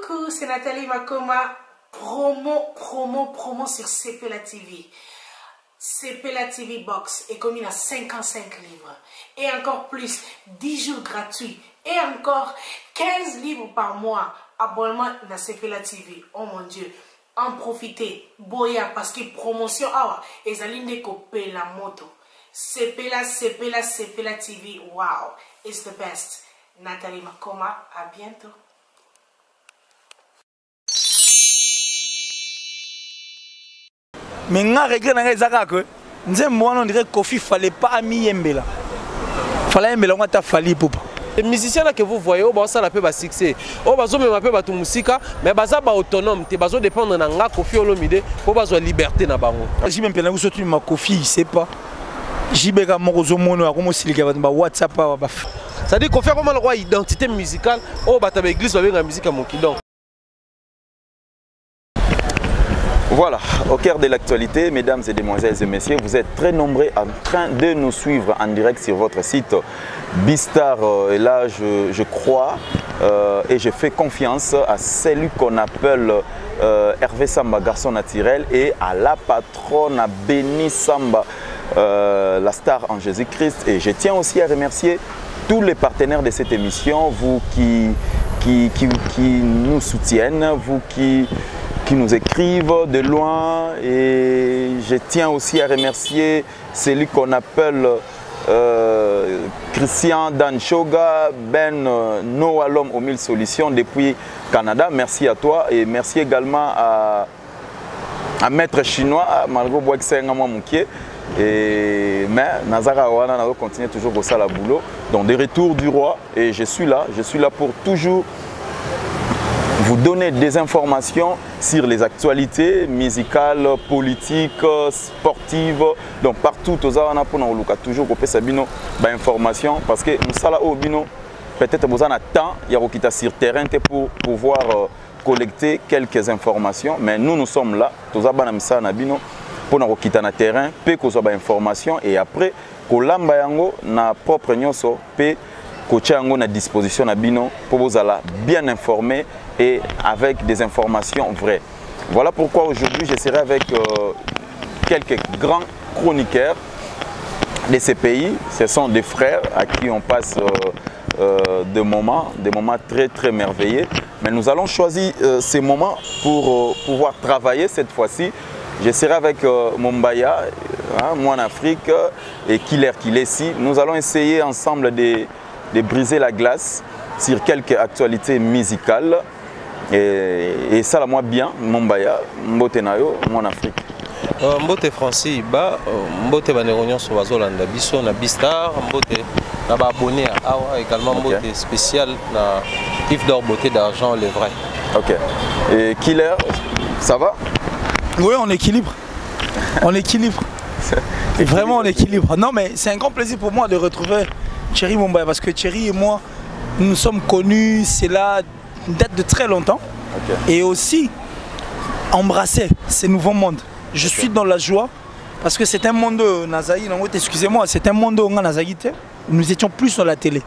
Coucou, c'est Nathalie Makoma. Promo sur CPLA TV. CPLA TV Box est commis à 55 livres. Et encore plus, 10 jours gratuits. Et encore 15 livres par mois. Abonnement dans CPLA TV. Oh mon Dieu. En profitez. Boya parce que promotion. Ah, et Zaline coupé la moto. CPLA TV. Wow. It's the best. Nathalie Makoma. À bientôt. Mais nga regret na ezaka que nzembo on dirait Kofi fallait pas mi yembela. Fallait yembela on ta fali popa. Les musiciens là que vous voyez, on ça la peut ba succès. On bazo même peu ba tout musika, mais baza ba autonome, te bazo dépendre na nga Kofi Olomide pour bazo liberté na bango. J'ai même pena vous surtout ma Kofi, c'est pas. Jibeka morozo mono comme silika ba WhatsApp ba. Ça dit Kofi comment le roi identité musicale, oh ba ta église ba benga musique à mon kidon. Voilà, au cœur de l'actualité, mesdames et demoiselles et messieurs, vous êtes très nombreux en train de nous suivre en direct sur votre site Bistar. Et là, je crois et je fais confiance à celui qu'on appelle Hervé Samba, garçon naturel, et à la patronne Béni Samba, la star en Jésus-Christ. Et je tiens aussi à remercier tous les partenaires de cette émission, vous qui nous soutiennent, vous qui nous écrivent de loin, et je tiens aussi à remercier celui qu'on appelle Christian Danchoga, Ben Noah l'homme aux 1000 solutions depuis Canada. Merci à toi et merci également à Maître Chinois, Margot Boixenga Moukié. Mais Nazara Wana va continuer toujours au sale boulot. Donc des retours du roi, et je suis là pour toujours vous donner des informations sur les actualités musicales, politiques, sportives. Donc partout, on a toujours Sabino information parce que nous sommes là peut-être vous en avez temps, il y a sur terrain pour pouvoir collecter quelques informations, mais nous sommes là, tous pour nous quitter le terrain, pour nous information, et après, kolamba yango na propre nyonso pe kocha yango na disposition na bino pour vous aller bien informer et avec des informations vraies. Voilà pourquoi aujourd'hui je serai avec quelques grands chroniqueurs de ces pays. Ce sont des frères à qui on passe des moments très merveilleux. Mais nous allons choisir ces moments pour pouvoir travailler cette fois-ci. Je serai avec Mombaya, moi en Afrique, et Killer ici. Nous allons essayer ensemble de briser la glace sur quelques actualités musicales. Et ça, moi bien, Mombaya, Mbote Nayo, moi en Afrique. Mbote Francis Iba, Mbote Baneronion sur Wazolanda, Bisso, na Bistar, Mbote na abonné à Awa, également Mbote spécial na Yves d'or beauté d'argent, le vrai. Ok. Et Killer, ça va? Oui, on équilibre. On équilibre. Et vraiment, on équilibre. Non, mais c'est un grand plaisir pour moi de retrouver Thierry Mombaya, parce que Thierry et moi, nous sommes connus, c'est là, date de très longtemps. Okay. Et aussi, embrasser ces nouveaux mondes. Je suis dans la joie, parce que c'est un monde Nazaï, excusez-moi, c'est un monde Nazaï, nous étions plus dans la télé.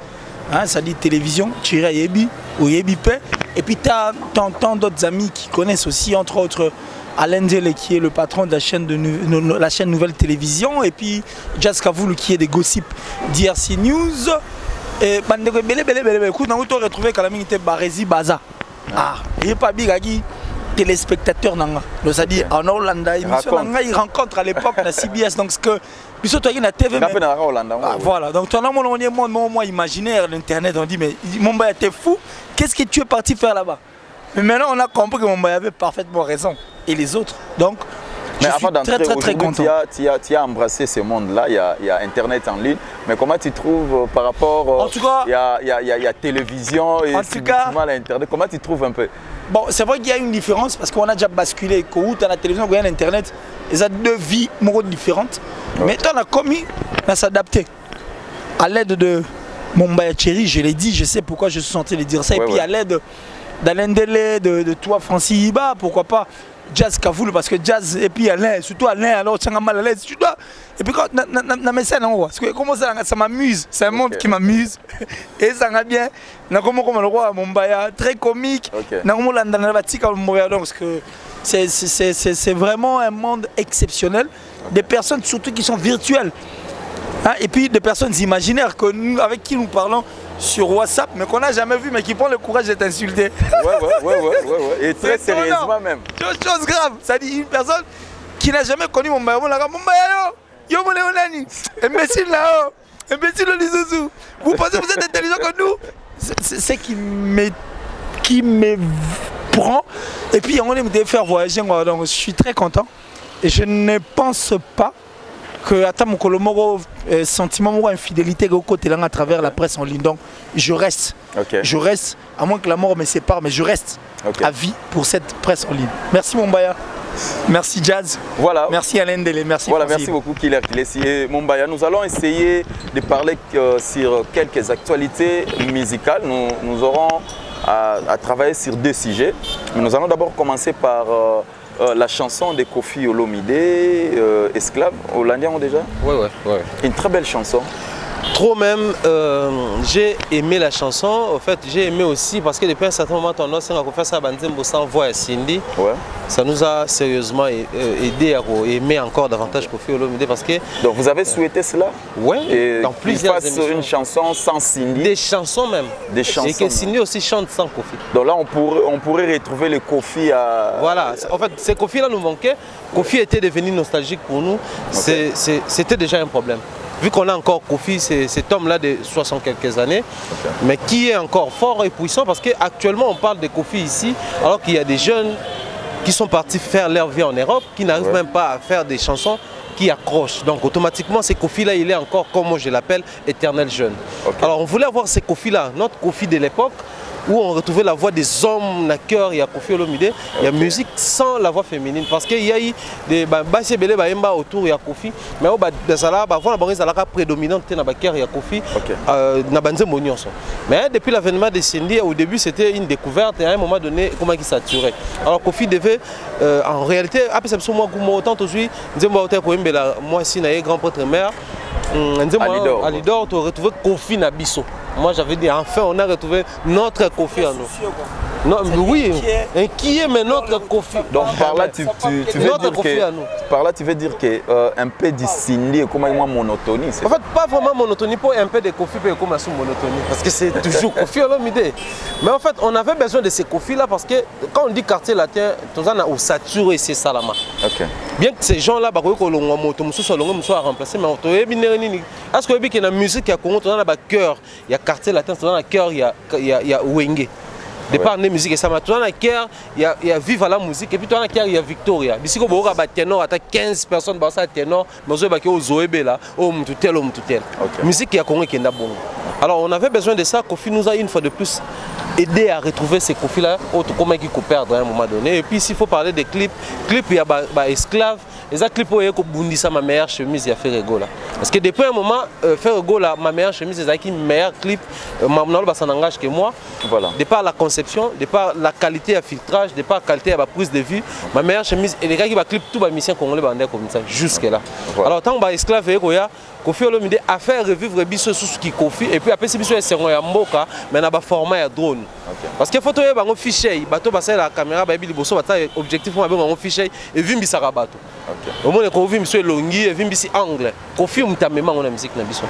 Hein, ça dit télévision, Thierry Yebi ou Yebi Pe. Et puis tu as tant d'autres amis qui connaissent aussi, entre autres, Alain Dele qui est le patron de la chaîne, la chaîne Nouvelle Télévision, et puis Jazz Kavoul qui est des gossips d'IRC News. Et écoute, on a retrouvé quand même était Barési Baza. Ah, il n'est pas bigagi téléspectateur nanga. C'est-à-dire en Hollande, il rencontre à l'époque la CBS, donc ce que puis toi il y a la TV. Voilà, donc toi on est moins imaginaire l'internet, on dit mais Mombaya t'es fou, qu'est-ce que tu es parti faire là-bas? Mais maintenant on a compris que Mombaya avait parfaitement raison. Et les autres. Donc, mais avant d'entrer, très content. Tu as embrassé ce monde-là, il y a Internet en ligne. Mais comment tu trouves par rapport en tout cas, il y a télévision et Internet, comment tu trouves un peu? Bon, c'est vrai qu'il y a une différence parce qu'on a déjà basculé. Quand tu as la télévision, quand il y a l'Internet, ils ont deux vies différentes. Okay. Mais on a commis à s'adapter. À l'aide de Mombaya Thierry, je l'ai dit, je sais pourquoi je suis en train de dire ça. Ouais, et puis à l'aide d'Alain Dele, de toi Francis Iba, pourquoi pas. Jazz Kavoul, parce que Jazz, et puis Alain, surtout Alain, alors tu as mal à l'aise, tu dois. Et puis quand parce que comment ça m'amuse, c'est un monde qui m'amuse. Et ça va bien. Comme le roi Mombaya, très comique. Donc c'est vraiment un monde exceptionnel. Des personnes surtout qui sont virtuelles. Hein, et puis des personnes imaginaires que nous, avec qui nous parlons sur WhatsApp, mais qu'on n'a jamais vu, mais qui prend le courage de t'insulter. Ouais. Et très sérieusement même. Chose grave. Ça dit une personne qui n'a jamais connu Mombaya. Yo, imbécile là-haut. Imbécile le Lizouzou. Vous pensez que vous êtes intelligent comme nous? C'est qui me prend. Et puis on aime me faire voyager. Donc je suis très content. Et je ne pense pas que attends mon colomoro sentiment ou infidélité au côté là à travers la presse en ligne. Donc je reste. Je reste, à moins que la mort me sépare, mais je reste à vie pour cette presse en ligne. Merci Mombaya. Merci Jazz. Voilà. Merci Alain Dele. Merci. Voilà, merci beaucoup Killer Kilesi. Mombaya, nous allons essayer de parler sur quelques actualités musicales. Nous aurons à travailler sur 2 sujets. Mais nous allons d'abord commencer par la chanson de Koffi Olomide, Esclave. Hollandais ont déjà? Ouais. Une très belle chanson. Trop même, j'ai aimé la chanson. En fait, j'ai aimé aussi parce que depuis un certain moment, on a fait ça sans voix à Cindy. Ouais. Ça nous a sérieusement aidé à aimer encore davantage Koffi Olomide parce que. Donc vous avez souhaité cela? Ouais. Et dans plusieurs émissions. Une chanson sans Cindy. Des chansons même. Des chansons. Et que Cindy aussi chante sans Koffi. Donc là, on pourrait retrouver le Koffi à. Voilà. En fait, ces Koffi là nous manquaient. Koffi était devenu nostalgique pour nous. C'était déjà un problème. Vu qu'on a encore Koffi, cet homme-là de 60 quelques années, mais qui est encore fort et puissant parce qu'actuellement on parle de Koffi ici, alors qu'il y a des jeunes qui sont partis faire leur vie en Europe, qui n'arrivent même pas à faire des chansons qui accrochent. Donc automatiquement, ce Koffi-là, il est encore, comme moi je l'appelle, éternel jeune. Alors on voulait avoir ces Koffi-là, notre Koffi de l'époque, où on retrouvait la voix des hommes, na cœur, il y a Koffi Olomide, il y a musique sans la voix féminine. Parce qu'il y a eu des basses belé autour, il y a Koffi, mais au la voix prédominante dans le cœur, il y a Koffi, mais depuis l'avènement de Cindy, au début c'était une découverte et à un moment donné, comment il saturait. Alors Koffi devait, en réalité, après ça, moi, autant aujourd'hui, moi, si je suis grand prêtre mère, Alidor, tu retrouves Koffi Nabiso. Moi j'avais dit enfin on a retrouvé notre Koffi à nous. Non, oui, inquiet mais notre Koffi. Donc par là tu veux dire que un peu de Cindy et comment moi monotonie. En fait pas vraiment monotonie pour un peu de Koffi et comment sous monotonie parce que c'est toujours Koffi Olomide. Mais en fait on avait besoin de ces Koffi là parce que quand on dit quartier latin, tout ça on saturé c'est Salama. Bien que ces gens là bah ko longo moto musu soit remplacé mais on est-ce que y a une musique qui a Congo dans le cœur, il y a quartier latin dans le cœur, il y a Wenge. Départ de musique et ça m'a tout dans le cœur, il y a Viva la musique et puis dans le cœur il y a Victoria. Ici ko boka ba ténor ata 15 personnes ba ça ténor, mais zo ba ke o zoebe là, o mututel. Musique qui a Congo qui est bon. Alors on avait besoin de ça, Koffi nous a une fois de plus aider à retrouver ces Koffi là, autre comment qui perdre à un moment donné. Et puis s'il faut parler des clips, il y a Esclave. Et ça clip où il y a ma meilleure chemise, il y a Ferrego là. Parce que depuis un moment, Ferrego là, ma meilleure chemise, c'est une meilleure clip, ça n'engage que moi. Voilà. De par la conception, de par la qualité à filtrage, de par la qualité à la prise de vue, ma meilleure chemise, et les gars qui va clip tout ma mission congolais comme ça, jusque là. Voilà. Alors tant que Esclave Koffi Olomide a fait revivre biso sous qui Koffi et puis après c'est biso c'est un mboka mais na ba format ya drone. Parce que photo ba ngo fichier bato ba la caméra ba bi liboso ba objectif ba ngo fichier et vimbi sa bato. Au moins ko vimbi so longi et vimbi si angle. Koffi mutamema ngona musique na biso.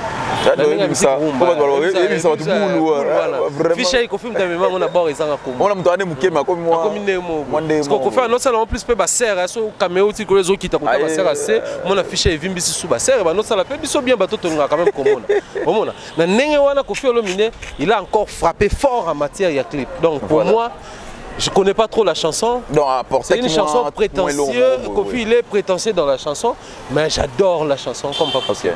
Fichier Koffi mutamema ngona bord ezanga ko. On a mutane mukema comme moi. Comme nemo. Parce que Koffi non seulement en plus pe ba serre so caméra ti ko les autres qui ta ko ba serre assez mon fichier vimbi si sous ba serre ba non ça la pe biso bien bateau quand même comme on Koffi Olomide il a encore frappé fort en matière de clip. Donc pour moi je connais pas trop la chanson. C'est une chanson prétentieuse. Koffi il est prétentieux dans la chanson, mais j'adore la chanson comme pas possible.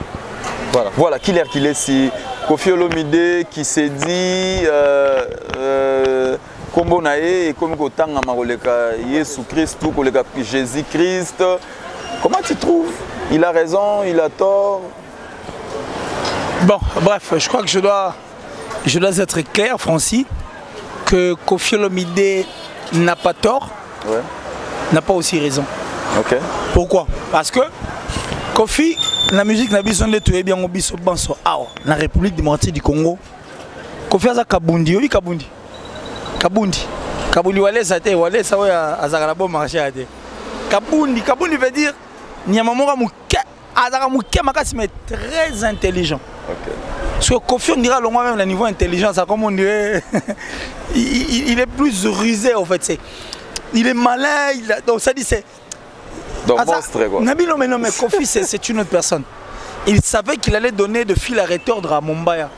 Voilà Killer Kilesi, Koffi Olomide qui s'est dit kombo na ye et comme kotanga makoleka Yesu Christ ou koleka Jésus Christ. Comment tu trouves? Il a raison, il a tort? Bon, bref, je crois que je dois être clair, Francis, que Koffi Olomide n'a pas tort. n'a pas aussi raison. Ok. Pourquoi? Parce que Kofi, la musique n'a pas de bien la République démocratique du Congo. Kofi a Kabundi, oui Kabundi. Kabundi. Kabundi wale ça te wale ça ouais à Zagalabo marché à te. Kabundi, Kabundi veut dire Nyamamora Mouké, Azara Mouké Makasi mais très intelligent. Ok. Parce que Kofi on dira même le niveau intelligence, ça comme on dirait, il est plus rusé en fait. Il est malin, donc ça dit c'est. Donc monstre quoi. Non mais Kofi c'est une autre personne. Il savait qu'il allait donner de fil à retordre à Mombaya.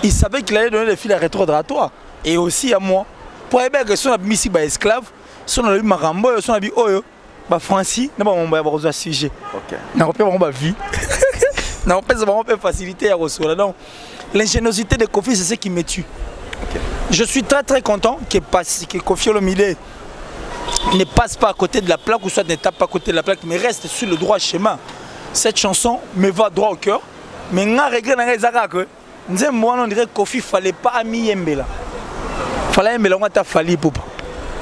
Il savait qu'il allait donner de fil à retordre à toi et aussi à moi. Pour aider que son mis ici bah esclave, son a eu Marambo, son a dit oh bah Francis, n'a pas Mombaya bah sujet. OK. N'a pas vraiment vie. N'a pas vraiment facilité à recevoir. Donc l'ingéniosité de Kofi c'est ce qui me tue. Okay. Je suis très content que Kofi Olomide ne passe pas à côté de la plaque ou soit ne tape pas à côté de la plaque mais reste sur le droit chemin. Cette chanson me va droit au cœur. Mais je regrette que on dirait que Kofi fallait pas ami Yembela. Fallait Yembela ta Fali Poupa.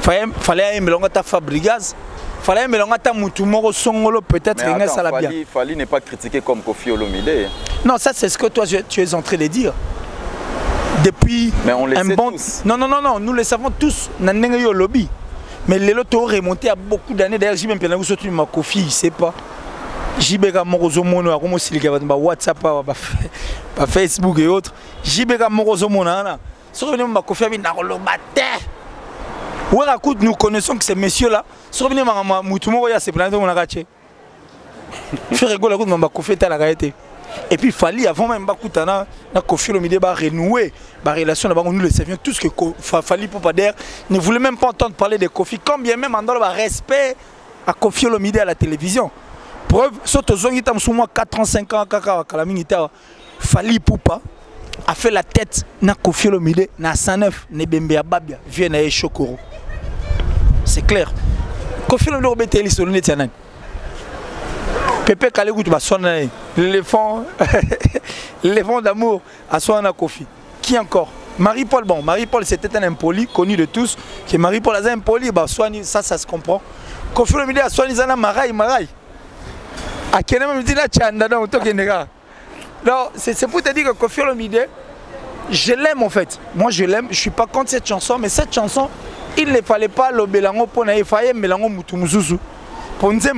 Fallait Yembela ta Fabrigaz. Fallait Yembela ta Mutumoro Songolo peut-être rien ça la bien. Fali n'est pas critiqué comme Kofi Olomide. Non, ça c'est ce que toi tu es en train de dire. Depuis mais on le un sait bon tous. Non, nous le savons tous dans le lobby. Mais les lots ont remonté à beaucoup d'années. D'ailleurs, j'ai même bien vu que ma Kofi, il ne sait pas. J'ai bien Morozomono, WhatsApp, Facebook et autres. J'ai bien Morozomono. Sur le ma Kofi, nous connaissons que ces messieurs-là. Sur le ma Moutumo, il y a ces planètes, on a raté. Je rigole, ma Kofi est à la réalité. Et puis, Fali, avant même, na Kofi Olomide va renouer la relation, nous le savions tous que Fali Poupader ne voulait même pas entendre parler de Kofi, quand bien même en donnant respect à Kofi Olomide à la télévision. Preuve, surtout 4 ans, 5 ans, Fali Poupa a fait la tête na Kofi Olomide, na 109, Nebembe Ababia, vient na Eshokoro. C'est clair. Kofi Olomide a été élu Pépé Kalegu tu vas sonner l'éléphant d'amour à Soana Kofi. Qui encore? Marie-Paul, bon, Marie-Paul c'était un impoli connu de tous. Que Marie-Paul a un impoli, bah Soani, ça se comprend. Kofi Olomide a Soani Zana Marai. À quel moment dit la Tchanda dans auto Kenega? Non, c'est pour te dire que Kofi Olomide, je l'aime en fait. Moi je l'aime, je suis pas contre cette chanson, mais cette chanson, il ne fallait pas le Belango pour naïf, faye Belango Mutumuzuzu. Pour nous dire,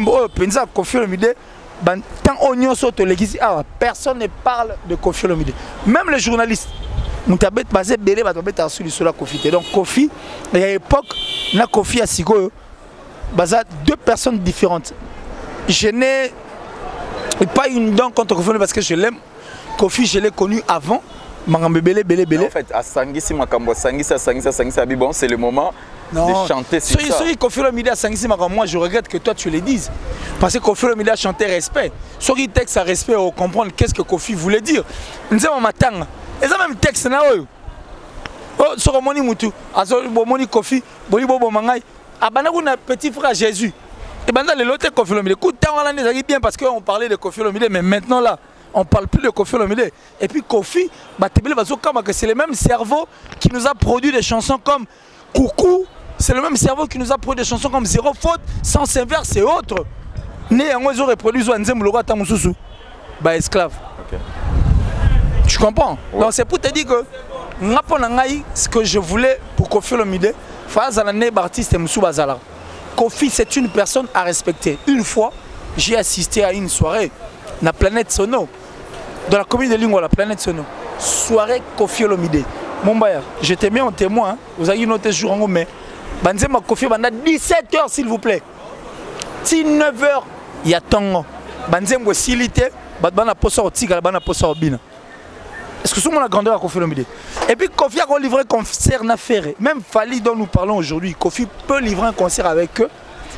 Kofi Olomide, tant oignon saute l'église, personne ne parle de Kofi Olomide. Même les journalistes, nous avons basé Bélé, sur la Kofi. Donc Kofi, à l'époque, na Kofi à Sigo, deux personnes différentes. Je n'ai pas une dent contre Kofi parce que je l'aime. Kofi, je l'ai connu avant. Bélé. En fait, à Sangisi Makambo, Sangisi, bon, c'est le moment de chanter sur ça. Celui Kofi Olomide à Sangisi Makambo, moi je regrette que toi tu le dises. Parce que Kofi Olomide a chanté respect. Celui texte à respect, on comprend qu'est-ce que Kofi voulait dire. Nous avons matang. Et ça même texte là. Oh, sur Moni Moutou, Moni Kofi, Boni Bobo Mangai, Abanaguna petit frère Jésus. Et ben dans les lots Kofi Olomide. Écoute, on a bien parce qu'on parlait de Kofi Olomide, mais maintenant là. On ne parle plus de Kofi Olomide. Et puis Kofi, c'est le même cerveau qui nous a produit des chansons comme Coucou. C'est le même cerveau qui nous a produit des chansons comme Zéro Faute, Sens Inverse et autres. Néanmoins, ils ont reproduit Zouanzem Logo Tamususu. Bah, esclave. Tu comprends? Ouais. Donc c'est pour te dire que ce que je voulais pour Kofi Olomide, Kofi, c'est une personne à respecter. Une fois, j'ai assisté à une soirée, la planète Sono. Dans la commune de Lingua, la planète Sono. Soirée Kofi Olomide. Mombaya, je te mets en témoin. Vous avez noté ce jour en mai. Banzema Kofi, 17h s'il vous plaît. Si 9h, il y a tant. Banzema Silité, Bana Posa Otiga, Bana Posa Obina. Est-ce que c'est la grandeur à Kofi Olomide? Et puis Kofi a livré un concert n'affaire. Même Fali dont nous parlons aujourd'hui, Kofi peut livrer un concert avec eux.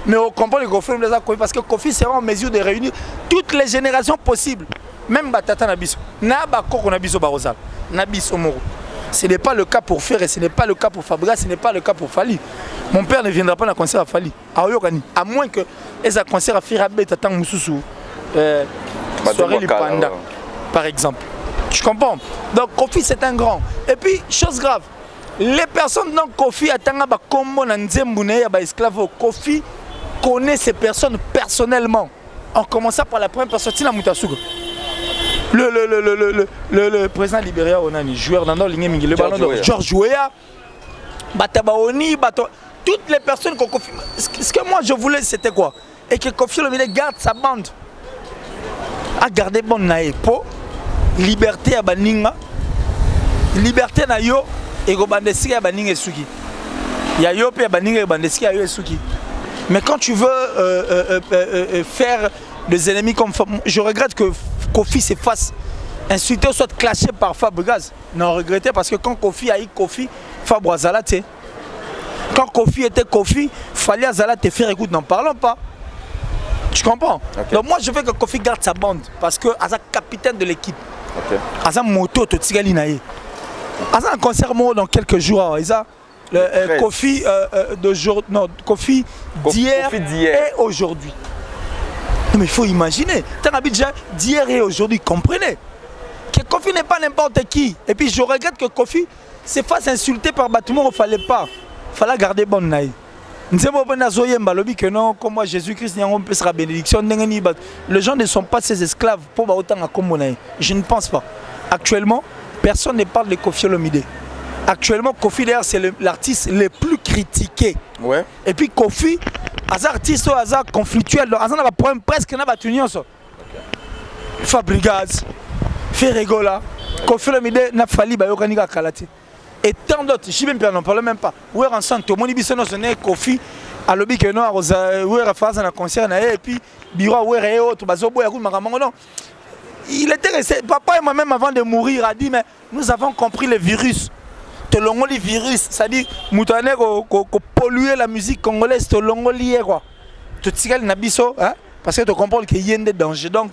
Mais on comprend que Kofi Olomide parce que Kofi sera en mesure de réunir toutes les générations possibles. Même Batata Nabiso. Nabako Nabiso Barosal. Nabiso Moro. Ce n'est pas le cas pour Ferre, ce n'est pas le cas pour Fabregas, ce n'est pas le cas pour Fali. Mon père ne viendra pas dans un concert à Fali. À moins que les un concert à Firabé Tatan Moussoussou. Soirée Lipanda, par exemple. Tu comprends? Donc Kofi c'est un grand. Et puis, chose grave, les personnes dont Kofi attendent à Kombo Nanzembune, à esclave Kofi, connais ces personnes personnellement. En commençant par la première personne, Tina Moutasuga. Le président Libéria, on a un joueur dans le ballon de George Weah, Batabaoni, toutes les personnes qu'on confie. Ce que moi je voulais, c'était quoi? Et que Koffi Olomide garde sa bande. A garder bon naepo, liberté à Baninga, liberté na yo, et go bandesiki à Baninga et Suki. Ya yo pe à Baninga et bandesiki à yo et Suki. Mais quand tu veux faire des ennemis comme je regrette que Koffi se fasse insulter ou soit clashé par Fabregas. Non, regretté parce que quand Koffi a eu Koffi, Fabre Azala, quand Koffi était Koffi, fallait Azala te faire écoute, n'en parlons pas. Tu comprends? Okay. Donc moi je veux que Koffi garde sa bande parce que Azala capitaine de l'équipe. Okay. Azala moto to Tigali naïe. Azala un concert dans quelques jours. Koffi Koffi d'hier et aujourd'hui. Mais il faut imaginer. Tu as déjà d'hier et aujourd'hui, comprenez que Koffi n'est pas n'importe qui. Et puis je regrette que Koffi se fasse insulter par bâtiment, il ne fallait pas. Il fallait garder bonne naïe. Que non, comme moi Jésus-Christ, sera bénédiction. Les gens ne sont pas ses esclaves pour autant à comme je ne pense pas. Actuellement, personne ne parle de Koffi Olomide. Actuellement, Koffi d'ailleurs c'est l'artiste le plus critiqué. Ouais. Et puis Koffi, artiste hasard conflictuel, hasard n'a pas problème presque n'a pas tenu ça. Fabregas, Ferregola, Koffi Olomide n'a fallu ba yokanika kalate. Et tant d'autres, je ne n'en parle même pas. Où est ensemble, tout le monde dit que Koffi a lobby que non, où est phase dans concert et puis bureau où est autre, il était resté, papa et moi-même avant de mourir a dit mais nous avons compris le virus. Te longo le virus, c'est-à-dire moutane ko polluer la musique congolaise, te longo lié quoi. Tu tigal nabiso hein parce que tu comprends qu'il y a des dangers donc.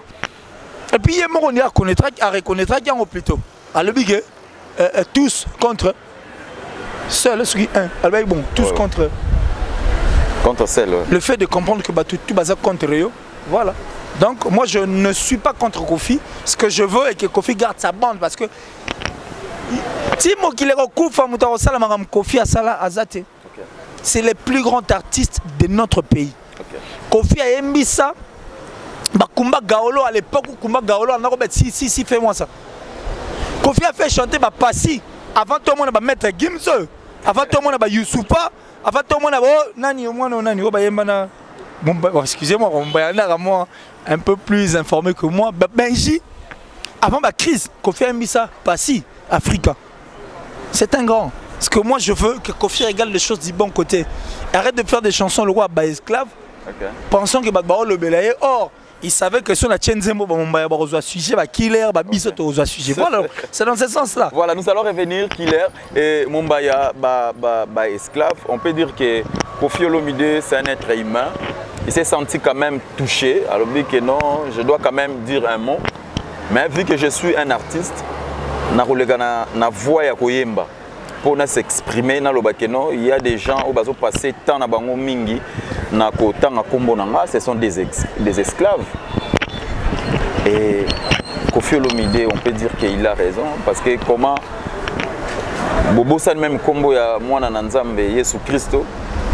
Et puis il y a on à reconnaître qu'il y a plutôt. À lobby que tous contre seul ce qui un bon tous contre seul le fait de comprendre que tout basa contre eux voilà donc moi je ne suis pas contre Koffi. Ce que je veux est que Koffi garde sa bande parce que Timo qui les recouvre Koffi Asala Azate c'est les plus grands artistes de notre pays. Koffi a aimé ça Kumba Gaolo à l'époque où Kumba Gaolo on a si fais-moi ça. Koffi a fait chanter Passi avant tout le monde va mettre Gimzo, avant tout le monde va Youssoufa, avant tout le monde va bon excusez-moi, on va moi un peu plus informé que moi. Benji avant ma crise, Koffi a mis ça Passi Africa. C'est un grand. Parce que moi je veux que Koffi régale les choses du bon côté. Arrête de faire des chansons le roi bas esclave. Pensant que le belaye or il savait que si on a Tchenzembo, on va sujet, Killer, sujet. Voilà, c'est dans ce sens-là. Voilà, nous allons revenir, Killer et Mumbaya, esclave. On peut dire que Koffi Olomide, c'est un être humain. Il s'est senti quand même touché. Alors, que non, je dois quand même dire un mot. Mais vu que je suis un artiste, na voix ya koyemba pour s'exprimer na lobakeno, il y a des gens au bazo passé tant na bango mingi na ko tanga kombo nanga, ce sont des esclaves. Et Koffi Olomide, on peut dire qu'il a raison parce que comment Bobo ça même kombo ya mwana na Nzambe Yesu Christo.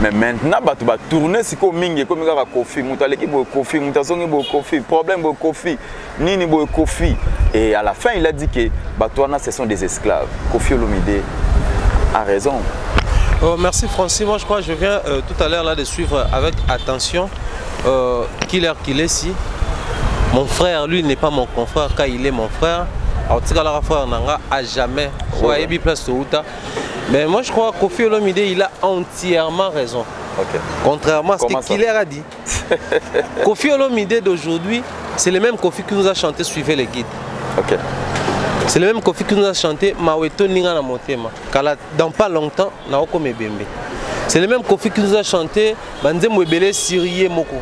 Mais maintenant, tu vas tourner si comme mingi comme ça Koffi, mutaleki bo Koffi, mutasongi bo Koffi, problème bo Koffi, nini bo Koffi. Et à la fin, il a dit que Batouana, ce sont des esclaves. Koffi Olomide a raison. Merci Francis. Moi, je crois que je viens tout à l'heure là de suivre avec attention Killer Kilesi. Mon frère, lui, n'est pas mon confrère car il est mon frère. Alors, tu sais, la frère Nanga à jamais. Mais moi, je crois que Koffi Olomide, il a entièrement raison. Okay. Contrairement à ce que Killer a dit. Koffi Olomide d'aujourd'hui, c'est le même Koffi qui nous a chanté Suivez les guides. Okay. C'est le même Koffi qui nous a chanté Maweto Ninga na Motema. Dans pas longtemps, Naoko Mebembe. C'est le même Koffi qui nous a chanté Banze Mwebele Sirie Moko.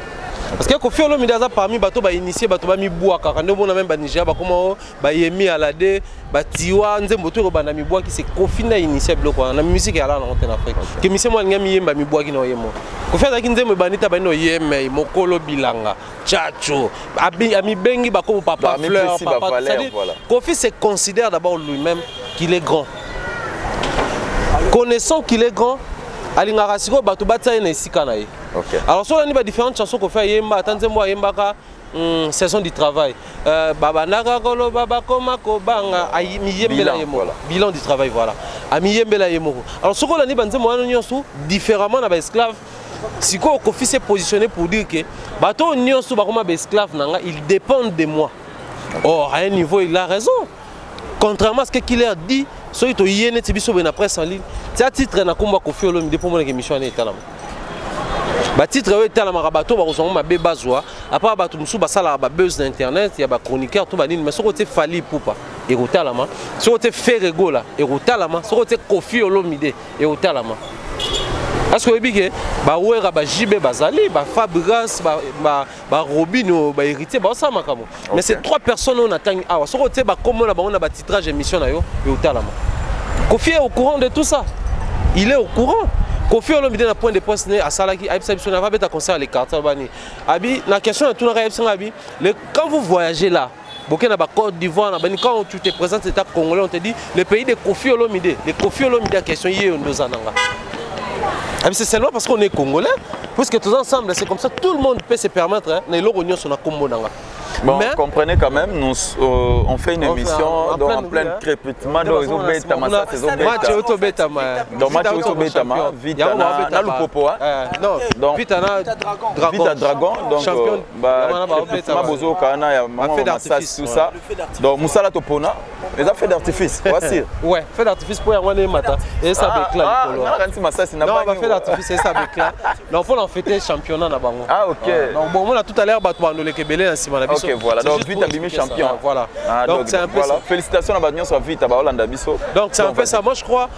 Parce que Koffi Olomide a parmi bateau ba initié bateau ba mi bois quand on a même ba Nigeria ba comment ba Yemi Alade ba Tiwa nze moto ba na mi bois qui c'est Koffi na initié bloc na musique ya là en Afrique. Que mission moi ngami yemba mi bois qui no yemo. Koffi a kinze me banita ba no yeme mokolo bilanga chacho ami bengi ba ko papa fleur papa. Koffi se considère d'abord lui-même qu'il est grand. Connaissant qu'il est grand, alingara siko bato batsa na esika na ye. Alors sur les différentes chansons qu'on fait yemba tanzembo yemba saison du travail baba nakakolo baba koma kobanga miyembela yemo bilan du travail voilà amiyembela yemo alors sur les banzembo wana nyonso différemment na ba esclave si ko Kofi s'est positionné pour dire que bato nyonso ba koma ba esclave nanga ils dépendent de moi. Or à un niveau il a raison. Contrairement à ce qu'il a dit, so ito yene tibiso na presse en ligne. C'est à titre na komba Kofi Olomide pour mon émission na etalama. Ba titre we etalama rabato ba kozonga mabe bazwa, à part bato musu basala ba buzz d'internet, il y a ba chroniqueur tout ba nini mais so côté Fali Poupa et rotalama, so côté Ferregola et rotalama, so côté Kofi Olomide et rotalama. Parce que bien ba ouera ba JB bazali ba Fabregas ba Robino ba héritier ba ça makamo mais c'est trois personnes on attend ah so côté ba comme on a ba titrage émission na yo et otalama Kofi est au courant de tout ça, il est au courant. Kofi Olomide na point de poste né à Salaki Aibsa Biso na va beta concert les cartes bani abi la question est tout na Aibsa abi quand vous voyagez là Burkina Faso, Côte d'Ivoire, quand tu te présentes l'État congolais, on te dit le pays de Kofi Olomide. Le Kofi Olomide a question hier on nous en a. C'est seulement parce qu'on est congolais, puisque tous ensemble, c'est comme ça, tout le monde peut se permettre de l'Union sur la Combo. Bon, mais, comprenez quand même, nous, on fait une émission en plein crépitement dans les Obétama. Match Autobétama. Donc, match Autobétama, Vitana, Nalupopo. Non, Vitana Dragon. Donc, champion. Mabozo, Kana, Massas, tout ça. Donc, Moussala Topona, les affaires d'artifice. Voici. Ouais, fait d'artifice pour y avoir les matins. Et ça béclate. Non, on va faire d'artifice et ça béclate. Donc, on a fêté le championnat. Ah, ok. Donc, bon, on a tout à l'heure battu le Kébélé en Simon. Ok, voilà. Donc, vite abîmé champion. Voilà. Donc, c'est un peu ça. Félicitations à Bagnon sur vite à Hollande Bisso. Donc, c'est un peu ça. Moi, je crois,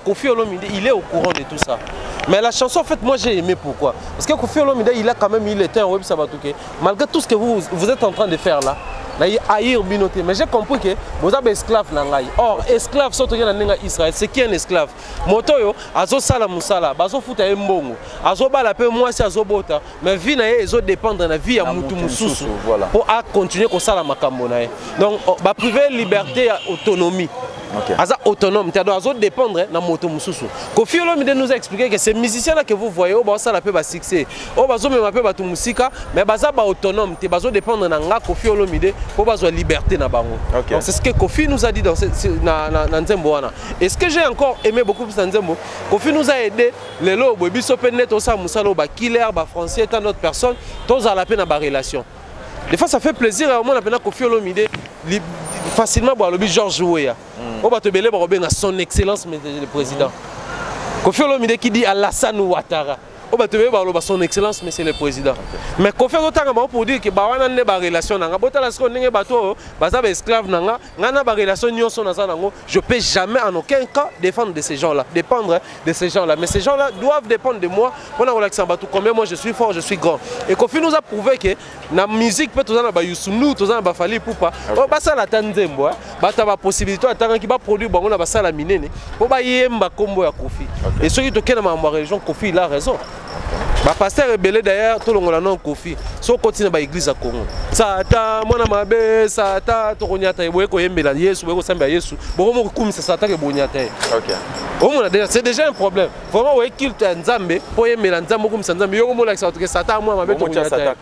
Kofi Olomide, il est au courant de tout ça. Mais la chanson, en fait, moi, j'ai aimé pourquoi. Parce que Kofi Olomide, il a quand même, il était un web sabatouké. Malgré tout ce que vous êtes en train de faire là, mais j'ai compris que vous avez esclave. Or, esclave, surtout Israël, c'est qui un esclave? Motoyo, azo sala musala, bazo futa mbongo, azo bala pe moi si azo bota, mais vie na ezo dépendre de la vie à mutu mususu pour continuer comme ça la makambo na. Donc, ba privé liberté, autonomie. Aza autonome, c'est-à-dire azo dépendre na moto mususu. Kofi Olomide nous a expliqué que ces musiciens là que vous voyez, au ça la pe ba succès, au bazo même pe ba tu musika, mais baza ba autonome, te bazo dépendre na nga Kofi Olomide pour bazo liberté na bango. Donc c'est ce que Kofi nous a dit dans na Nzembo wana. Et ce que j'ai encore aimé beaucoup plus dans Nzembo, Kofi nous a aidé les lots biso penet osa musalo ba killer ba français tant d'autres personnes, tous à la peine na ba relation. Des fois ça fait plaisir à moi la peine Kofi Olomide facilement pour le Georges Weah. On va te belé pour son excellence le président. Kofi Olomide qui dit Alassane Ouattara. On va te belé pour son excellence monsieur le président. Mais Kofi Olomide pour dire que bawana ne ba relation nanga bota la seconde nenge bato baza ba esclave nanga ngana ba relation nyonso na zanango, je peux jamais en aucun cas défendre de ces gens-là, dépendre de ces gens-là, mais ces gens-là doivent dépendre de moi pour la relaxer bato combien moi je suis fort, je suis grand. Et Kofi nous a prouvé que la musique peut tous ba Youssou, tous ba Fali Poupa, ba ça la Tanzembo, ba ta ba possibilité attendre qui va produire bango na ba sala minene, pour ba yemba kombo ya Kofi. Et ceux qui toquent dans ma région Kofi il a raison. Bah pasteur rebelle d'ailleurs tout le monde a non Kofi. So continue ba église à Congo. Sata mwana mabe sata to konyata eboye ko yembela Yesu beko samba Yesu. Boko mo kumisa sata ke bonyata. OK. Au moins c'est déjà un problème. Vraiment ouais culte Nzambe po yembela Nzambe kumisa Nzambe yo mo la que sata mwana mabe to konyata.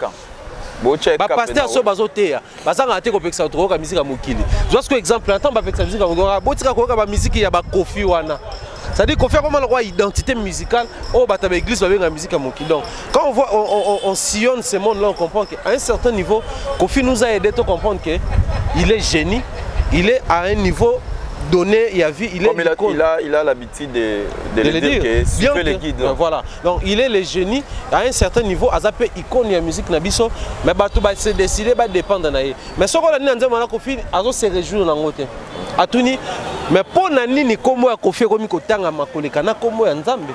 Ba pasteur so bazotea. Bazanga te ko pekisa to ka musique ya mokili. Parce que exemple attends ba pekisa musique ya botika ko ka ba musique ya ba Kofi wana. C'est-à-dire qu'on fait vraiment la identité musicale au bataille église avec la musique à Moki. Donc quand on voit on sillonne ce monde là, on comprend qu'à un certain niveau Kofi nous a aidé à comprendre qu'il est génie, il est à un niveau donné, il a vu, il a l'habitude de le dire que suivez les guides. Voilà. Donc il est le génie à un certain niveau, azapé icône la musique nabiso, mais bato ba se décider ba dépendre na ye. Mais ce qu'on a dit dans la Kofi, azo se réjouir dans côté. Atuni mais pour nani ni kombo ya Kofi komi kotanga makoleka na kombo ya Nzambe.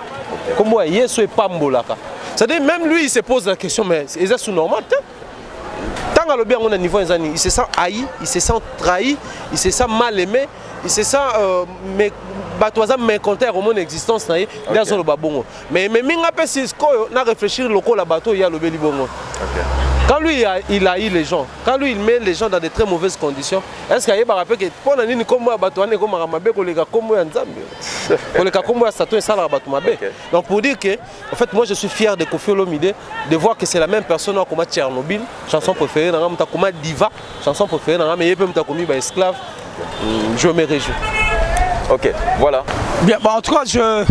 Kombo ya Yesu e pambolaka. C'est-à-dire même lui il se pose la question mais est-ce sous normal tant à le bien on a niveau il se sent haï, il se sent trahi, il se sent mal aimé. Il se sent batoza mécontent au mon existence na ye dans le babongo mais minga pe Cisco na réfléchir loko la bateau ya lobeli bongo. Quand lui il a eu les gens, quand lui il met les gens dans de très mauvaises conditions, est-ce qu'il y a pas rappelé que pour nani ni comme bateau ne comme ramabe ko les gars comme ya nzambe ko les gars comme Sato et ça la bateau mabe. Donc pour dire que en fait moi je suis fier de Koffi Olomide de voir que c'est la même personne comme Tchernobyl, chanson préférée na ngam ta comme Diva, chanson préférée na ngam et peut me ta esclave. Je me réjouis. Ok, voilà. Bien, bah en tout cas, je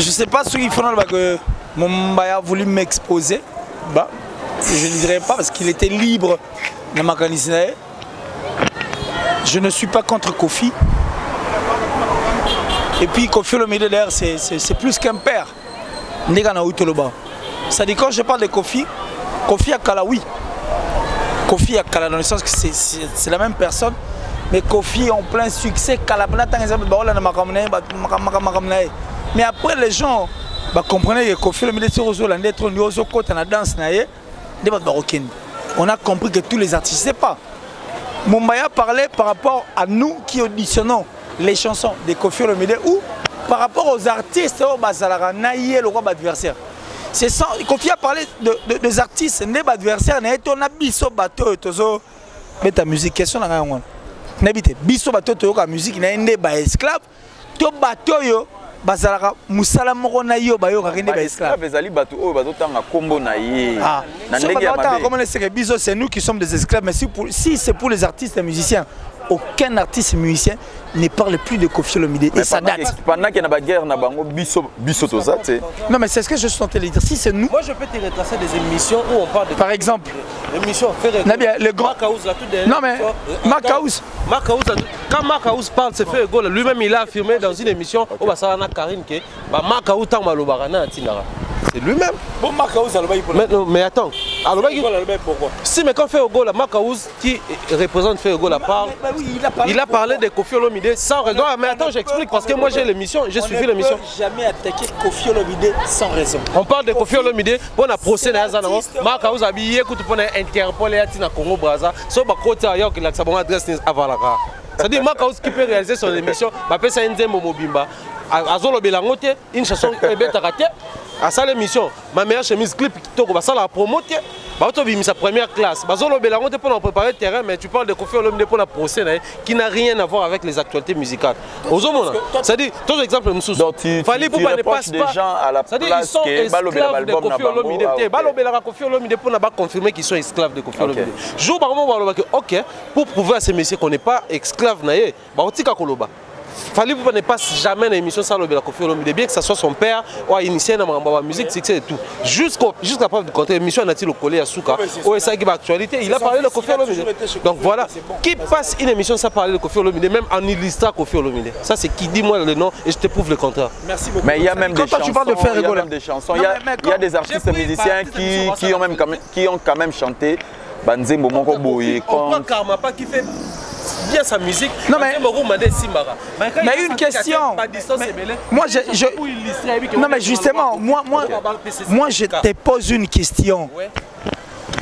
sais pas ce qu'il faut que mon a voulu m'exposer. Bah, je ne dirais pas parce qu'il était libre dans ma candidature. Je ne suis pas contre Koffi. Et puis Koffi Olomide d'ailleurs, c'est plus qu'un père. C'est-à-dire quand je parle de Koffi, Koffi a Kala, oui. Koffi a Kala dans le sens que c'est la même personne. Mais Koffi en plein succès, mais après les gens comprenaient que Koffi Olomide danse. On a compris que tous les artistes, c'est pas. Mumbaya parlait par rapport à nous qui auditionnons les chansons de Koffi Olomide ou par rapport aux artistes le adversaire. C'est ça, Koffi a parlé des artistes, des adversaires, on a biso bateau, mais ta musique, question là. N'habite biso bateau toyoka musique na ende ba esclave to bateau yo bazalaka musala moko na yo bayoka kende ba esclave ezali bateau oyo bazotanga kombo na ye na ndenge ya mabe comme c'est que biso c'est nous qui sommes des esclaves mais si c'est pour les artistes et musiciens aucun artiste musicien ne parle plus de Koffi Olomide et ça date. Pendant qu'il y a une guerre, biso to ça, non mais c'est ce que je suis en train de dire. Si c'est nous. Moi je peux te retracer des émissions où on parle de. Par exemple. L'émission fait. Le grand. Non mais Makaous. Quand Makaous parle, c'est fait égaux. Lui-même il a affirmé dans une émission où Basarana Karine que Makaous tang malobarana atinara. C'est lui-même. Bon Makaous mais attends. Pourquoi? Si mais quand fait égaux, Makaous qui représente fait égaux la parle. Il a parlé de Koffi Olomide sans raison. Mais attends, j'explique parce que moi j'ai l'émission, j'ai suivi l'émission. Jamais attaqué Koffi Olomide sans raison. On parle de Koffi Olomide pour la procès na Zanango. Makaous habillé écoute pour Interpol et Atina Congo Brazza. So ba côté ailleurs que la sabon adresse avalaka. C'est-à-dire Makaous qui peut réaliser son émission, ba pesa Nzembo Mobimba. Azolo Belangote, une chanson bête raté. À ça l'émission, ma meilleure chemise clip qui toque, ça la promoter. Sa première classe. Bazolo Belangote pour préparer le terrain, mais tu parles de Koffi Olomide pour la procès qui n'a rien à voir avec les actualités musicales. C'est-à-dire, ton exemple, il fallait pour ne pas des gens à la place que esclaves de Koffi Olomide. Koffi Olomide pour ne pas confirmer qu'ils sont esclaves de Koffi Olomide. Jour par moment, ok, pour prouver à ces messieurs qu'on n'est pas esclaves, fallait pour ne pas jamais une émission sans le Koffi Olomide, bien que ce soit son père ou initié dans la musique, succès et tout. Jusqu'à preuve du contraire, l'émission n'a-t-il collé à Souka, ou ça qui va actualité, il a parlé de Koffi Olomide. Donc voilà, qui passe une émission sans parler de Koffi Olomide, même en illustrant Koffi Olomide. Ça c'est qui dit moi le nom et je te prouve le contraire. Merci beaucoup. Mais il y a même des chansons, il y a des artistes musiciens qui ont quand même chanté Banzembo Moko Boye. On prend Karma pas qui fait bien sa musique. Non mais une question. Non mais justement, moi je te pose une question.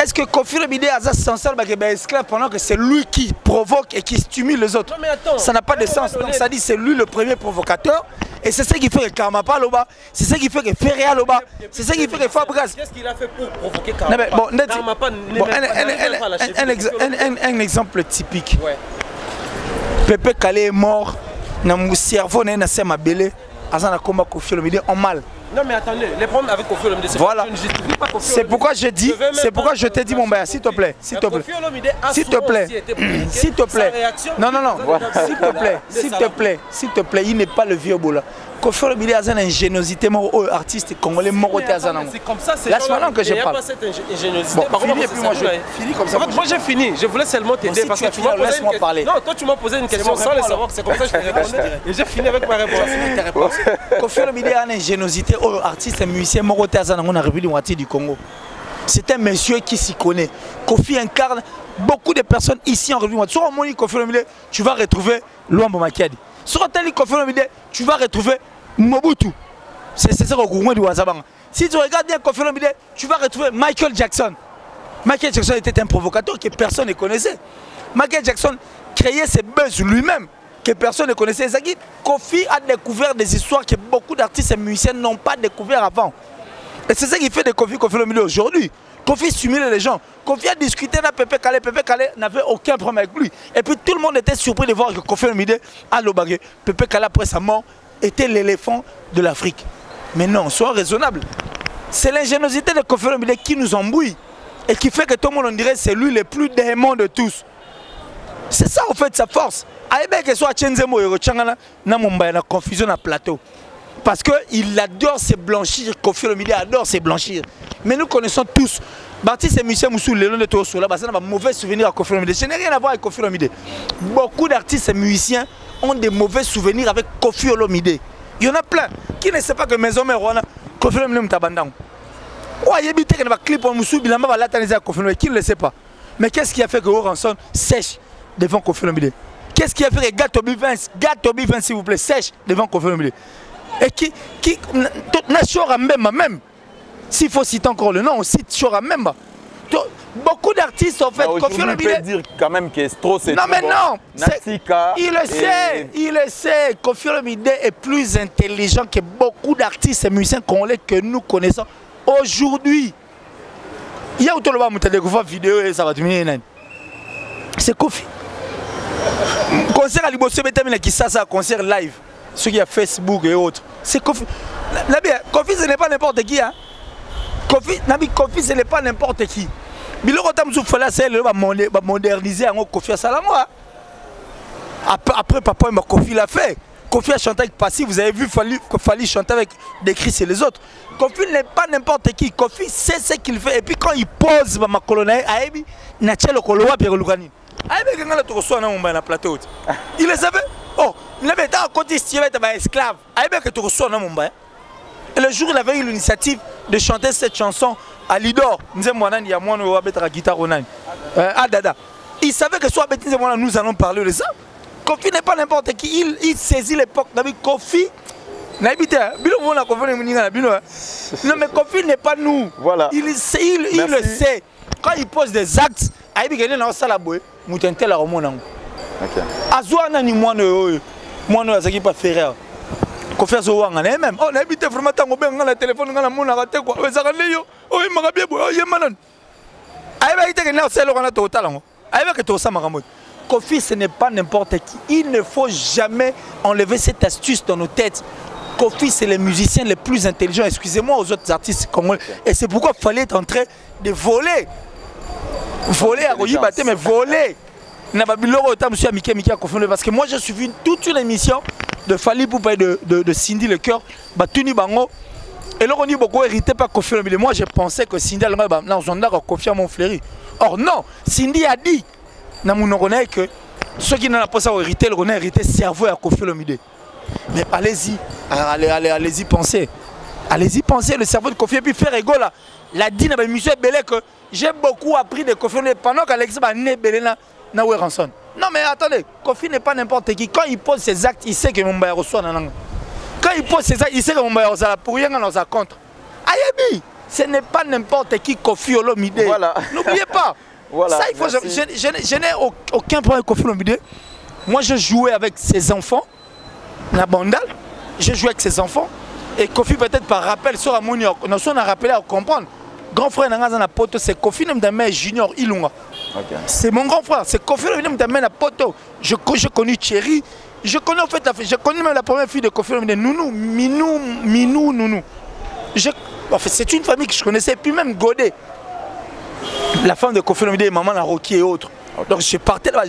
Est-ce que Koffi Olomide est censé être esclave pendant que c'est lui qui provoque et qui stimule les autres? Ça n'a pas de sens. Donc ça dit c'est lui le premier provocateur. Et c'est ça qui fait que Karma pas Loba, c'est ça qui fait que Ferrea Loba, c'est ça qui fait que Fabregas. Qu'est-ce qu'il a fait pour provoquer Karma? Un exemple typique. Pepe Kale est mort, mon cerveau n'est pas mabélé, Azana Komba Koffi Olomide en mal. Non mais attendez, les problèmes avec Koffi Olomide, c'est voilà. C'est pourquoi je dis, c'est pourquoi je te dis mon bail, s'il te plaît, s'il te plaît, s'il te plaît, s'il te plaît, non, s'il te plaît, s'il te plaît, s'il te plaît, il n'est pas le vieux boula. Koffi Olomide a une ingéniosité, mon artiste congolais, mon côté Azana. C'est comme ça, c'est maintenant que je parle. Bon, fini et puis moi je finis comme ça. En fait, moi j'ai fini, je voulais seulement t'aider parce que tu m'as posé une question. Non, toi tu m'as posé une question sans le savoir, c'est comme ça que je t'ai répondu. Et j'ai fini avec ma réponse. Koffi Olomide a une ingéniosité, artiste et musicien, mon côté Azana, on a révélé moitié du Congo. C'est un monsieur qui s'y connaît. Koffi incarne beaucoup de personnes ici en République. Sur un Koffi Olomide, tu vas retrouver Luambo Makiadi. Sur un tel Koffi Olomide, tu vas retrouver Mobutu. C'est ça au gouvernement du Wazabang. Si tu regardes bien Koffi Olomide, tu vas retrouver Michael Jackson. Michael Jackson était un provocateur que personne ne connaissait. Michael Jackson créait ses buzz lui-même. que personne ne connaissait. Kofi a découvert des histoires que beaucoup d'artistes et musiciens n'ont pas découvert avant. Et c'est ça qui fait de Kofi Olomide aujourd'hui. Kofi stimule les gens. Kofi a discuté avec Pepe Kalle. Pepe Kalle n'avait aucun problème avec lui. Et puis tout le monde était surpris de voir que Kofi Olomide a l'obagué. Pepe Kalle, après sa mort, était l'éléphant de l'Afrique. Mais non, sois raisonnable. C'est l'ingéniosité de Kofi Olomide qui nous embrouille. Et qui fait que tout le monde, on dirait, c'est lui le plus démon de tous. C'est ça en fait sa force. Aïe que soit Tchenzemo et Rochangana, na Mumbai, na confusion na plateau. Parce qu'il adore se blanchir, Kofi Olomide adore se blanchir. Mais nous connaissons tous, Baptiste et Michel Moussou, le long de Toro Sola, ça n'a pas mauvais souvenirs à Kofi Olomide. Je n'ai rien à voir avec Kofi Olomide. Beaucoup d'artistes et musiciens ont des mauvais souvenirs avec Kofi Olomide. Il y en a plein. Qui ne sait pas que Maison Mère, Kofi Olomide Mtabandang. Ou Ayebite qui va clip en Moussou, Bilamba va l'atteindre à Kofi Olomide. Qui ne le sait pas? Mais qu'est-ce qui a fait que Oranson sèche devant Kofi Olomide? Qu'est-ce qui a fait que Gatobi Vince, s'il vous plaît, sèche devant Kofi Olomide? Et qui n'a Chora Mbemba même. S'il faut citer encore le nom, on cite Chora Mbemba. Beaucoup d'artistes en fait, Kofi Olomide. On peut dire quand même que Stro c'est non mais bon. non, Natsika, il le sait, il le sait. Kofi Olomide est plus intelligent que beaucoup d'artistes et musiciens congolais que nous connaissons aujourd'hui. Il y a autour de moi, une vidéo et ça va terminer. C'est Kofi. Concert à Liboso, qui ça, concert live. Ceux qui a Facebook et autres. C'est Kofi. Kofi, ce n'est pas n'importe qui. Hein? Kofi, ce n'est pas n'importe qui. Biloko Tamsou Fala, c'est le moderniser en Kofi Salamo. Après, papa, Kofi l'a fait. Kofi a chanté avec Passy. Vous avez vu Fali chanter avec des cris et les autres. Kofi n'est pas n'importe qui. Kofi sait ce qu'il fait. Et puis quand il pose ma colonne, Aebi, Natchel Okoloa, Pierre Lugani. Il le savait. Oh, il avait été en côté esclave. Et le jour où il avait eu l'initiative de chanter cette chanson à Lidor, il savait que soit nous allons parler de ça. Kofi n'est pas n'importe qui. Il saisit l'époque. Kofi, non mais Kofi n'est pas nous. Voilà. Il le sait. Quand il pose des actes, il Moutentel à Romonang. Azouana ni moi ne sais pas faire. Kofi Azouanga même. On habite vraiment tant que le téléphone dans la moune à rater quoi. Vous avez yo. Oh il m'a bien beau. Il manan. Aïe été que n'a c'est le total. Aïe que tout ça m'a Kofi ce n'est pas n'importe qui. Il ne faut jamais enlever cette astuce dans nos têtes. Kofi c'est les musiciens les plus intelligents. Excusez-moi aux autres artistes congolais. Et c'est pourquoi il fallait être en train de voler. Voler à Roger Baté, mais voler. Parce que moi j'ai suivi toute une émission de Fali Poupa et de Cindy Le Cœur, Batuni Bango. Et là on dit beaucoup hérité par Kofi Olomide. Moi j'ai pensé que Cindy allait dans son art Kofi à Montfleury. Or non, Cindy a dit que ceux qui n'ont pas ça hérité, ils ont hérité cerveau à Kofi Olomide. Mais allez-y, allez-y penser. Allez-y penser le cerveau de Kofi et puis faire égaux là. La dit dans l'émission Belé que j'ai beaucoup appris de Kofi Olomide pendant qu'Alexis va né Belé là. Non mais attendez, Kofi n'est pas n'importe qui. Quand il pose ses actes, il sait que mon bailleur reçoit. Quand il pose ses actes, il sait que mon bailleur reçoit pour rien dans sa contre. Ayebi, ce n'est pas n'importe qui Kofi Olomide. Voilà. N'oubliez pas. Voilà, ça, il faut. Je n'ai aucun problème avec Kofi Olomide. Moi, je jouais avec ses enfants, la bandale. Je jouais avec ses enfants. Et Kofi, peut-être par rappel, sur Amouni, on a rappelé à comprendre. Grand frère Nangazana Poto, c'est Kofi Ndame Junior Ilunga. Okay. C'est mon grand frère, c'est Kofi Ndame Poto. Je connais Thierry, je connais en fait je connais même la première fille de Kofi Ndame, Nounou. En fait, c'est une famille que je connaissais, puis même Godé, la femme de Kofi Ndame, maman la Rocky et autres. Okay. Donc je partais là.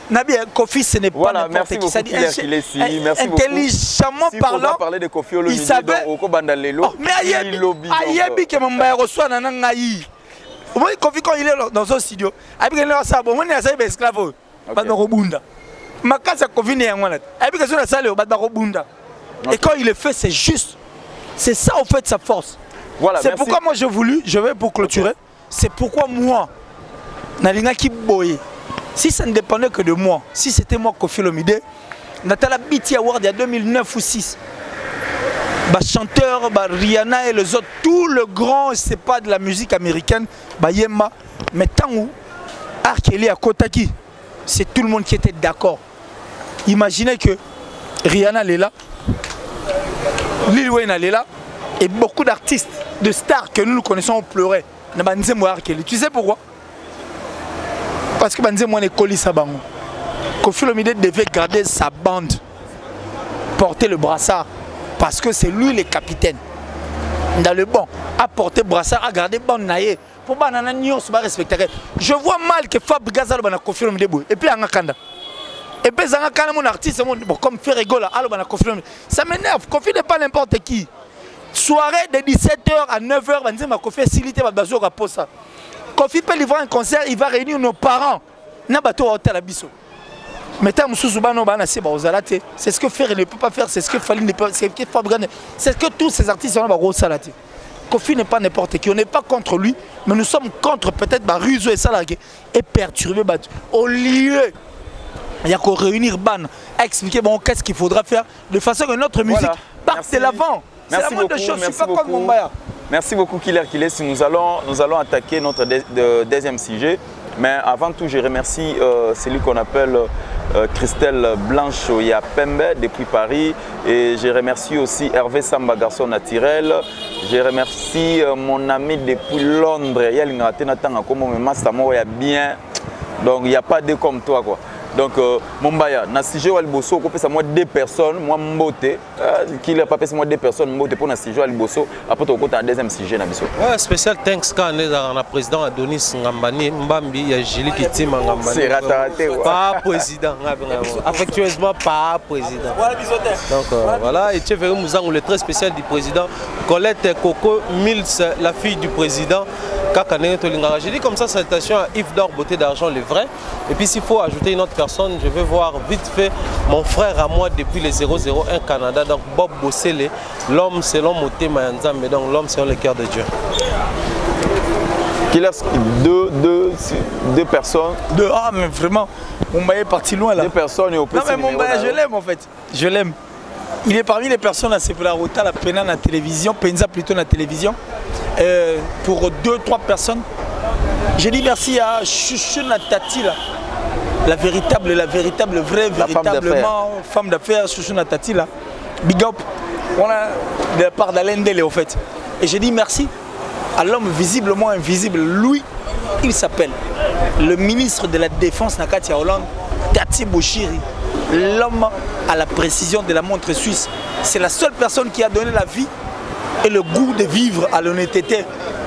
Nabi, Kofi, ce n'est pas n'importe qui. Ça dit intelligemment parlant. Si parler de Kofi Olomide, il savait. Mais Ayebi que mon bailleur reçoit dans Nangaï. Kofi quand il est dans son studio, Ayebi que ça bon, on est à ça esclave. Badorobunda. Ma casa Kofi n'est en Ayebi que sur la salle Badorobunda. Et quand il le fait, c'est juste. C'est ça en fait sa force. Voilà. C'est pourquoi moi j'ai voulu, je vais pour clôturer. C'est pourquoi moi, Nalinga qui boye. Si ça ne dépendait que de moi, si c'était moi Kofi Olomide, Natala BT Award il y a 2009 ou 2006, chanteur, Rihanna et les autres, tout le grand, c'est pas de la musique américaine, Yemma, mais tant où R. Kelly à Kotaki, c'est tout le monde qui était d'accord. Imaginez que Rihanna est là, Lil Wayne est là, et beaucoup d'artistes, de stars que nous connaissons ont pleuré. Tu sais pourquoi? Parce que Banzemo est collé sa bande. Koffi Olomide devait garder sa bande, porter le brassard, parce que c'est lui le capitaine. Dans le bon, à porter brassard, à garder bande naïe. Pour banana nyon se respecter. Je vois mal que Fab Gazal bana Koffi Olomide et puis Angakanda. Et puis Angakanda mon artiste comme Ferrego là, alors bana Koffi Olomide. Ça m'énerve. Koffi n'est pas n'importe qui. Soirée de 17h à 9h, Banzema Koffi est silité ba bazo ka posa. Koffi peut livrer un concert, il va réunir nos parents. Na bato hôtel abiso. Mais tant mususu bano bana se ba ozalate. C'est ce que Ferré ne peut pas faire, c'est ce que Fali ne peut pas, c'est ce que Fab Gazal, c'est ce que tous ces artistes ont ba rosalate. Koffi n'est pas n'importe qui, on n'est pas contre lui, mais nous sommes contre peut-être Ruzo et Salagé et perturber au lieu il y a qu'à réunir Ban, à expliquer bon qu'est-ce qu'il faudra faire de façon que notre musique parte de l'avant. C'est la moindre chose, je suis pas contre Mombaya. Merci beaucoup Killer Kiles. Nous allons attaquer notre deuxième sujet. Mais avant tout, je remercie celui qu'on appelle Christelle Blanche Oyapembe depuis Paris. Et je remercie aussi Hervé Samba, garçon naturel. Je remercie mon ami depuis Londres. Bien. Donc il n'y a pas de comme toi, quoi. Donc, Mombaya, na sujet Waliboso, c'est moi 2 personnes, moi Mbote, qui n'a pas fait moi 2 personnes, Mbote pour na sujet Waliboso, après tu as un deuxième sujet. Ouais, spécial thanks quand on est dans le président Adonis Ngambani, Mbambi, il y a Julie Kitim Ngambani. C'est raté. Pas président, affectueusement pas président. Donc voilà, et tu es venu Mouzang, le très spécial du président, Colette Coco Mills, la fille du président. J'ai dit comme ça, salutation à Yves d'Or, beauté d'argent, le vrai. Et puis s'il faut ajouter une autre personne, je vais voir vite fait mon frère à moi depuis les 001 Canada, donc Bob Bossele, l'homme selon Moté Mayanzam, mais donc l'homme selon le cœur de Dieu. Qu'il a deux personnes. Ah mais vraiment, Mombaya est parti loin là. 2 personnes et au plus. Non mais Mombaya, je l'aime en fait. Je l'aime. Il est parmi les personnes à Sevelarota, la Pena la télévision, Penza plutôt la télévision. Pour 2-3 personnes. J'ai dit merci à Chouchouna Tati là. La véritable, véritablement femme d'affaires, Chouchouna Tati là. Big up. On a de la part d'Alain Dele au fait. Et j'ai dit merci à l'homme visiblement invisible. Lui, il s'appelle le ministre de la Défense Nakatia Hollande, Tati Bouchiri. L'homme à la précision de la montre suisse. C'est la seule personne qui a donné la vie et le goût de vivre à l'honnêteté.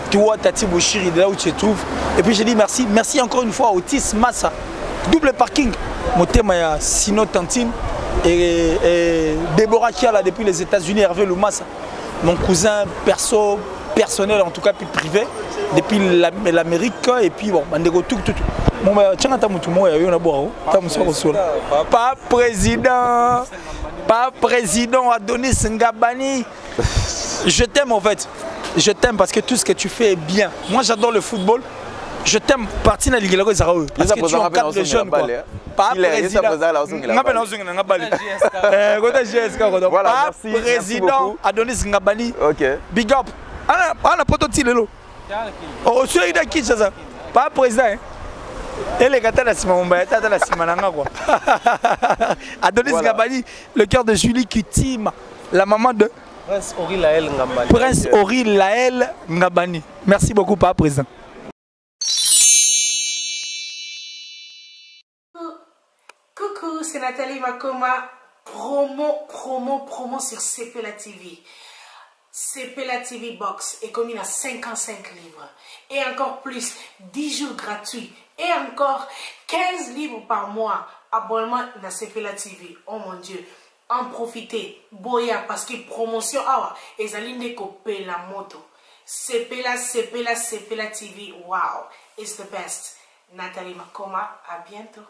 Tu vois Tati Bouchiri de là où tu te trouves. Et puis j'ai dit merci. Merci encore une fois à Otis Massa. Double parking. Mon thème est Sino Tantine et Déborah qui est là depuis les États-Unis, Hervé Loumassa. Mon cousin personnel en tout cas, puis privé, depuis l'Amérique et puis bon, tout. Pas président Adonis Ngabani. Je t'aime en fait. Je t'aime parce que tout ce que tu fais est bien. Moi j'adore le football. Je t'aime partir dans la Ligue parce que tu encadres les jeunes quoi. Pas président. Pas président Adonis Ngabani. Big up. On a pas de lelo. Oh, celui de qui ça? Pas président. Et les gars, t'as la quoi. Adonis Ngabani, le cœur de Julie Kitim, la maman de Prince Ori Laël Ngambani. Prince Ori Laël Ngabani. Merci beaucoup, Papa Président. Coucou, c'est Nathalie Makoma. Promo sur CPLA TV. CPLA TV Box est commis à 55 livres. Et encore plus, 10 jours gratuits. Et encore 15 livres par mois. Abonnement dans CPLA TV. Oh mon Dieu. En profiter. Boya parce que promotion. Ah, et Zaline Kopé la moto. CPLA TV. Wow. It's the best. Nathalie Makoma. À bientôt.